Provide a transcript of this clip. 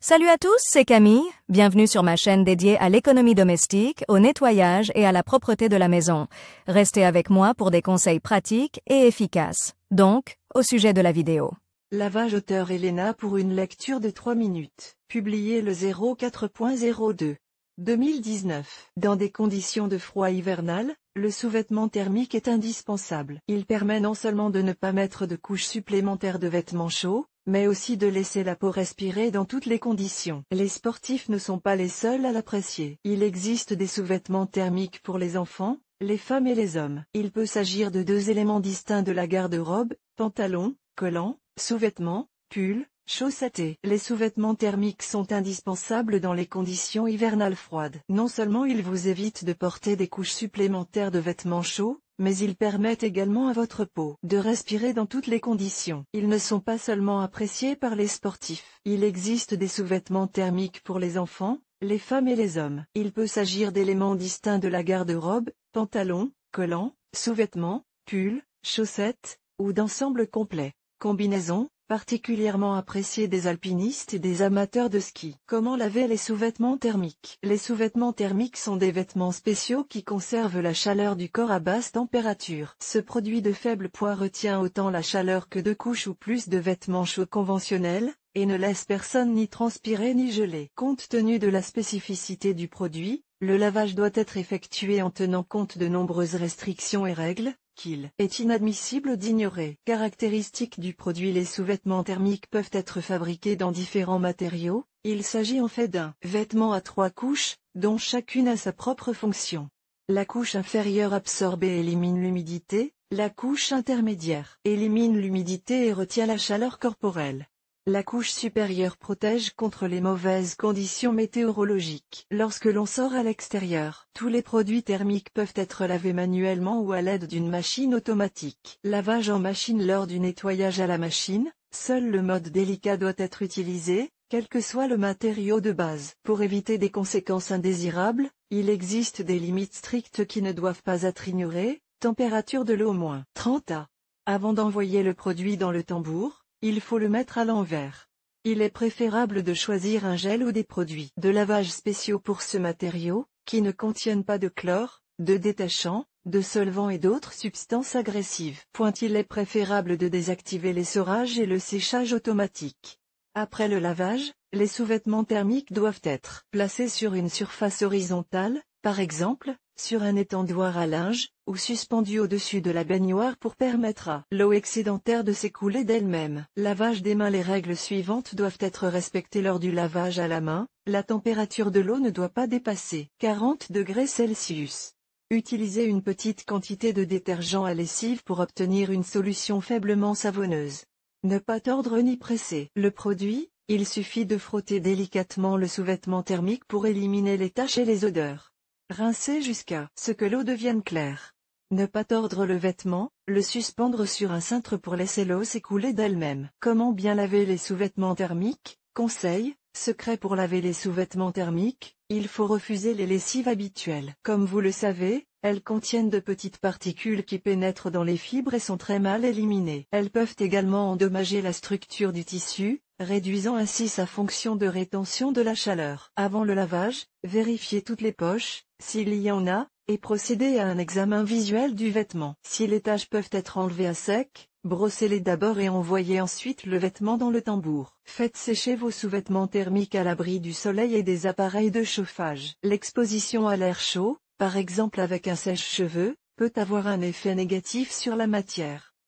Salut à tous, c'est Camille. Bienvenue sur ma chaîne dédiée à l'économie domestique, au nettoyage et à la propreté de la maison. Restez avec moi pour des conseils pratiques et efficaces. Donc, au sujet de la vidéo. Lavage auteur Elena pour une lecture de 3 minutes. Publié le 04.02. 2019. Dans des conditions de froid hivernal, le sous-vêtement thermique est indispensable. Il permet non seulement de ne pas mettre de couches supplémentaires de vêtements chauds, mais aussi de laisser la peau respirer dans toutes les conditions. Les sportifs ne sont pas les seuls à l'apprécier. Il existe des sous-vêtements thermiques pour les enfants, les femmes et les hommes. Il peut s'agir de deux éléments distincts de la garde-robe, pantalon, collant, sous-vêtements, pull, chaussettes. Les sous-vêtements thermiques sont indispensables dans les conditions hivernales froides. Non seulement ils vous évitent de porter des couches supplémentaires de vêtements chauds, mais ils permettent également à votre peau de respirer dans toutes les conditions. Ils ne sont pas seulement appréciés par les sportifs. Il existe des sous-vêtements thermiques pour les enfants, les femmes et les hommes. Il peut s'agir d'éléments distincts de la garde-robe, pantalon, collant, sous-vêtements, pull, chaussettes, ou d'ensemble complet. Combinaison, particulièrement appréciée des alpinistes et des amateurs de ski. Comment laver les sous-vêtements thermiques? Les sous-vêtements thermiques sont des vêtements spéciaux qui conservent la chaleur du corps à basse température. Ce produit de faible poids retient autant la chaleur que deux couches ou plus de vêtements chauds conventionnels, et ne laisse personne ni transpirer ni geler. Compte tenu de la spécificité du produit, le lavage doit être effectué en tenant compte de nombreuses restrictions et règles, qu'il est inadmissible d'ignorer. Caractéristiques du produit: les sous-vêtements thermiques peuvent être fabriqués dans différents matériaux. Il s'agit en fait d'un vêtement à 3 couches, dont chacune a sa propre fonction. La couche inférieure absorbe et élimine l'humidité, la couche intermédiaire élimine l'humidité et retient la chaleur corporelle. La couche supérieure protège contre les mauvaises conditions météorologiques. Lorsque l'on sort à l'extérieur, tous les produits thermiques peuvent être lavés manuellement ou à l'aide d'une machine automatique. Lavage en machine. Lors du nettoyage à la machine, seul le mode délicat doit être utilisé, quel que soit le matériau de base. Pour éviter des conséquences indésirables, il existe des limites strictes qui ne doivent pas être ignorées. Température de l'eau moins 30 A. Avant d'envoyer le produit dans le tambour, il faut le mettre à l'envers. Il est préférable de choisir un gel ou des produits de lavage spéciaux pour ce matériau, qui ne contiennent pas de chlore, de détachant, de solvant et d'autres substances agressives. Il est préférable de désactiver l'essorage et le séchage automatique. Après le lavage, les sous-vêtements thermiques doivent être placés sur une surface horizontale, par exemple, sur un étendoir à linge, ou suspendu au-dessus de la baignoire pour permettre à l'eau excédentaire de s'écouler d'elle-même. Lavage des mains. Les règles suivantes doivent être respectées lors du lavage à la main. La température de l'eau ne doit pas dépasser 40 degrés Celsius. Utilisez une petite quantité de détergent à lessive pour obtenir une solution faiblement savonneuse. Ne pas tordre ni presser le produit. Il suffit de frotter délicatement le sous-vêtement thermique pour éliminer les taches et les odeurs. Rincer jusqu'à ce que l'eau devienne claire. Ne pas tordre le vêtement, le suspendre sur un cintre pour laisser l'eau s'écouler d'elle-même. Comment bien laver les sous-vêtements thermiques? Conseil, secret pour laver les sous-vêtements thermiques, il faut refuser les lessives habituelles. Comme vous le savez, elles contiennent de petites particules qui pénètrent dans les fibres et sont très mal éliminées. Elles peuvent également endommager la structure du tissu, réduisant ainsi sa fonction de rétention de la chaleur. Avant le lavage, vérifiez toutes les poches, s'il y en a, et procédez à un examen visuel du vêtement. Si les taches peuvent être enlevées à sec, brossez-les d'abord et envoyez ensuite le vêtement dans le tambour. Faites sécher vos sous-vêtements thermiques à l'abri du soleil et des appareils de chauffage. L'exposition à l'air chaud, par exemple avec un sèche-cheveux, peut avoir un effet négatif sur la matière.